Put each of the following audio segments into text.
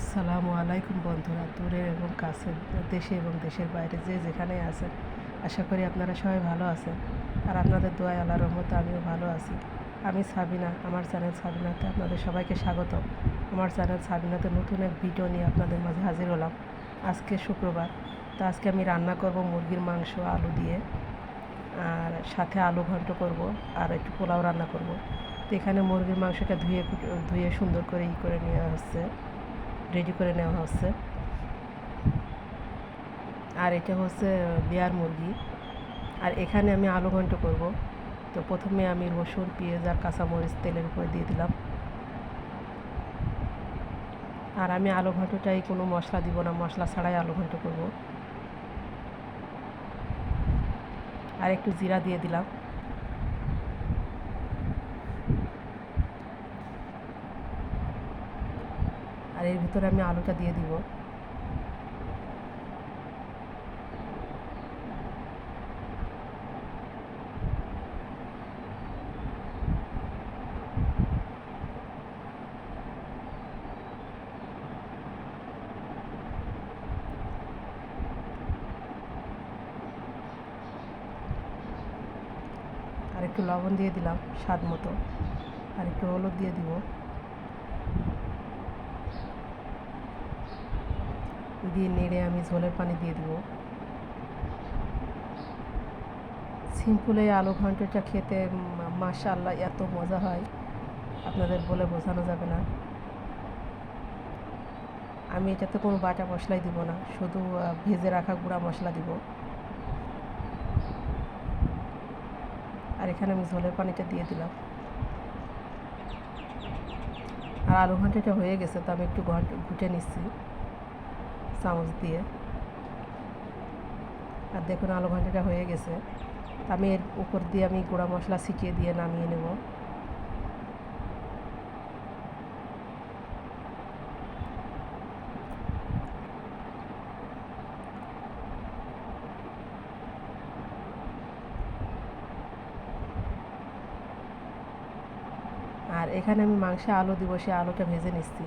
আসসালামু আলাইকুম বন্ধুরা, দূরের এবং কাছের, দেশে এবং দেশের বাইরে যে যেখানেই আছেন, আশা করি আপনারা সবাই ভালো আছেন। আর আপনাদের দোয়ায় আল্লাহর রহমতে আমিও ভালো আছি। আমি সাবিনা, আমার চ্যানেল সাবিনাতে আপনাদের সবাইকে স্বাগত। আমার চ্যানেল সাবিনাতে নতুন এক ভিডিও নিয়ে আপনাদের মাঝে হাজির হলাম। আজকে শুক্রবার, তো আজকে আমি রান্না করব মুরগির মাংস আলু দিয়ে, আর সাথে আলু ঘন্ট করব, আর একটু পোলাও রান্না করব। তো এখানে মুরগির মাংসটা ধুয়ে সুন্দর করে করে নেওয়া হচ্ছে, রেডি করে নেওয়া হচ্ছে। আর এটা হচ্ছে লেয়ার মুরগি। আর এখানে আমি আলু ঘন্ট করব। তো প্রথমে আমি রসুন, পেঁয়াজ আর কাঁচামরিচ তেলের উপরে দিয়ে দিলাম। আর আমি আলু ঘন্টটাই কোনো মশলা দিব না, মশলা ছাড়াই আলু ঘন্ট করব। আর একটু জিরা দিয়ে দিলাম। আর এর ভিতরে আমি আলুটা দিয়ে দিব। আর একটু লবণ দিয়ে দিলাম স্বাদ মতো। আর একটু হলুদ দিয়ে দিব। দিয়ে নেড়ে আমি ঝোলের পানি দিয়ে দিব। সিম্পল এই আলু ঘন্টটা খেতে মাশাআল্লাহ এত মজা হয়, আপনাদের বলে বোঝানো যাবে না। আমি এটাতে কোনো বাটা মশলাই দিব না, শুধু ভেজে রাখা গুঁড়া মশলা দিব। আর এখানে আমি ঝোলের পানিটা দিয়ে দিলাম। আর আলু ঘন্টটা হয়ে গেছে, তো আমি একটু ঘুটে নিচ্ছি চামচ দিয়ে। আর দেখুন আলু ঘন্টটা হয়ে গেছে। আমি এর উপর দিয়ে আমি গুঁড়া মশলা ছিটিয়ে দিয়ে নামিয়ে নেব। আর এখানে আমি মাংসে আলু দিব, সে আলুটা ভেজে নিচ্ছি।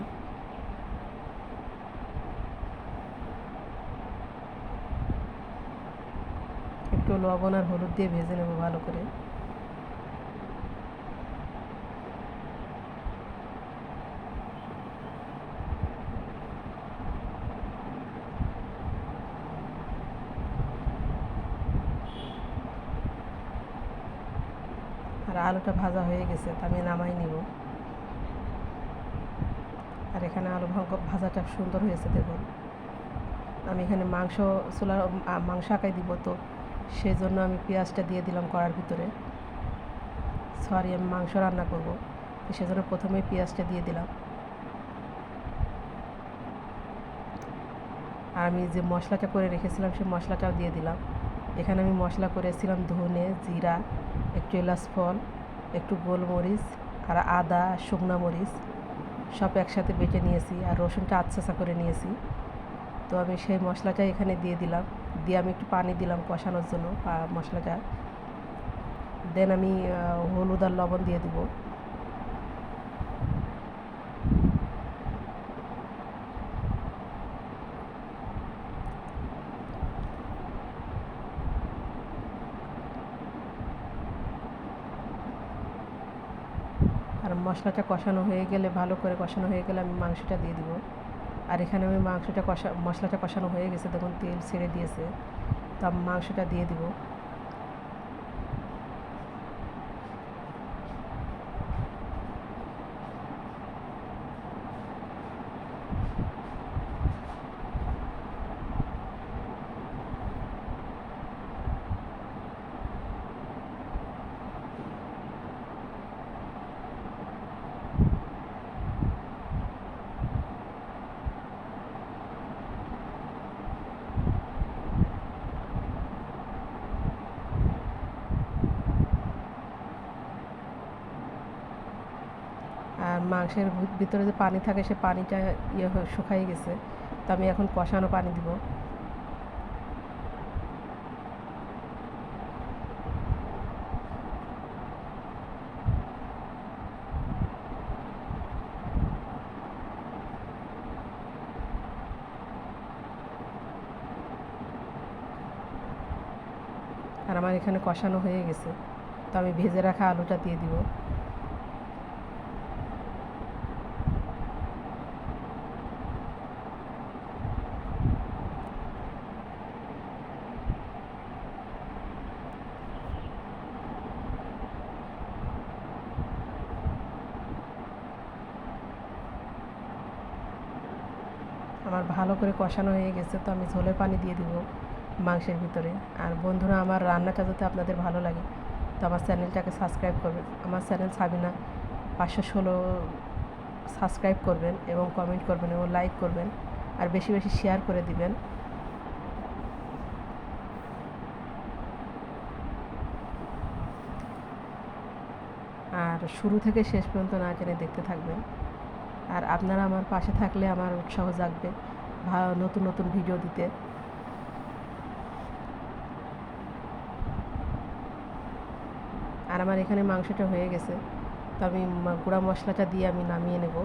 একটু লবণ আর হলুদ দিয়ে ভেজে নেব ভালো করে। আর আলুটা ভাজা হয়ে গেছে, তো আমি নামাই নিব। আর এখানে আলু ভাজাটা সুন্দর হয়েছে দেখুন। আমি এখানে মাংস আঁকাই দিব, তো সেই জন্য আমি পেঁয়াজটা দিয়ে দিলাম কড়ার ভিতরে। সরি, আমি মাংস রান্না করব, তো সেজন্য প্রথমেই পেঁয়াজটা দিয়ে দিলাম। আর আমি যে মশলাটা করে রেখেছিলাম সেই মশলাটাও দিয়ে দিলাম। এখানে আমি মশলা করেছিলাম ধনে, জিরা, একটু এলাচ ফল, একটু গোলমরিচ, আর আদা, শুকনো মরিচ সব একসাথে বেটে নিয়েছি। আর রসুনটা আচ্ছা করে নিয়েছি। তো আমি সেই মশলাটা এখানে দিয়ে দিলাম। দিয়ে আমি একটু পানি দিলাম কষানোর জন্য মশলাটা। দেন আমি হলুদ আর লবণ দিয়ে দিব। আর মশলাটা কষানো হয়ে গেলে, ভালো করে কষানো হয়ে গেলে আমি মাংসটা দিয়ে দিব। আর এখানে আমি মশলাটা কষানো হয়ে গেছে, দেখুন তেল ছেড়ে দিয়েছে। তো আমি মাংসটা দিয়ে দিব। আর মাংসের ভিতরে যে পানি থাকে সে পানিটা শুকাই গেছে। তো আমি এখন কষানো পানি দিব। আর আমার এখানে কষানো হয়ে গেছে, তো আমি ভেজে রাখা আলুটা দিয়ে দিব। আমার ভালো করে কষানো হয়ে গেছে, তো আমি ঝোলের পানি দিয়ে দিব মাংসের ভিতরে। আর বন্ধুরা, আমার রান্নাটা যদি আপনাদের ভালো লাগে তো আমার চ্যানেলটাকে সাবস্ক্রাইব করবেন। আমার চ্যানেল সাবিনা 516 সাবস্ক্রাইব করবেন এবং কমেন্ট করবেন এবং লাইক করবেন, আর বেশি বেশি শেয়ার করে দিবেন। আর শুরু থেকে শেষ পর্যন্ত না টেনে দেখতে থাকবেন। আর আপনারা আমার পাশে থাকলে আমার উৎসাহ জাগবে নতুন নতুন ভিডিও দিতে। আর আমার এখানে মাংসটা হয়ে গেছে, তো আমি গুঁড়া মশলাটা দিয়ে আমি নামিয়ে নেব।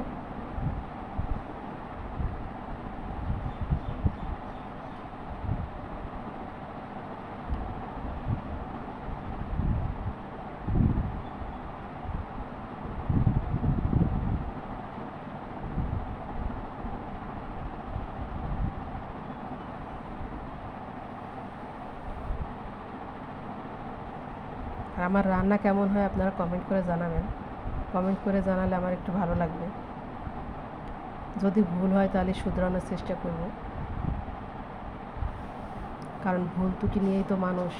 আর আমার রান্না কেমন হয় আপনারা কমেন্ট করে জানাবেন। কমেন্ট করে জানালে আমার একটু ভালো লাগবে। যদি ভুল হয় তাহলে শুধরানোর চেষ্টা করব, কারণ ভুল ত্রুটি নিয়েই তো মানুষ।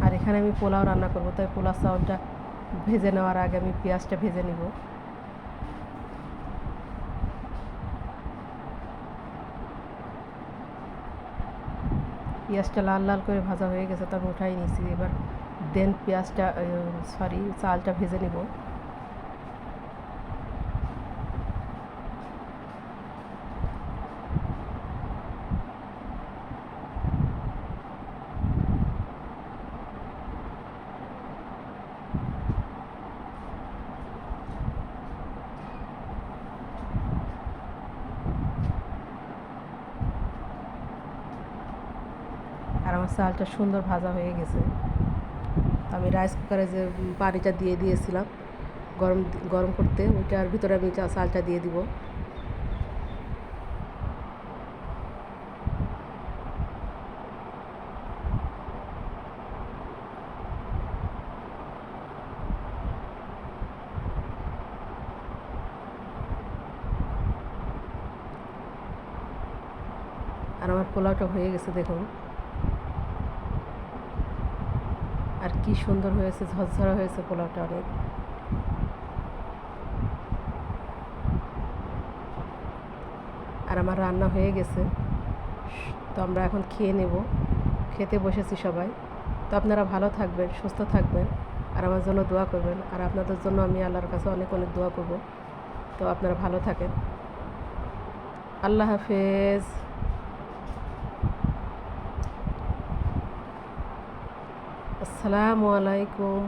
আর এখানে আমি পোলাও রান্না করব, তাই পোলাও চাউলটা ভেজে নেওয়ার আগে আমি পেঁয়াজটা ভেজে নিব। পেঁয়াজটা লাল লাল করে ভাজা হয়ে গেছে, তো আমি উঠাই নিয়েছি। এবার পেঁয়াজটা চালটা ভেজে নিব। আর আমার চালটা সুন্দর ভাজা হয়ে গেছে। আমি রাইস কুকারে যে পানিটা দিয়ে দিয়েছিলাম গরম গরম করতে, ওইটার ভিতরে আমি চালটা দিয়ে দিব। আর আমার পোলাওটা হয়ে গেছে দেখুন। আর কি সুন্দর হয়েছে, ঝরঝরা হয়েছে পোলাওটা অনেক। আর আমার রান্না হয়ে গেছে, তো আমরা এখন খেয়ে নেব। খেতে বসেছি সবাই। তো আপনারা ভালো থাকবেন, সুস্থ থাকবেন, আর আমার জন্য দোয়া করবেন। আর আপনাদের জন্য আমি আল্লাহর কাছে অনেক অনেক দোয়া করব। তো আপনারা ভালো থাকেন। আল্লাহ হাফেজ। আসসালামু আলাইকুম।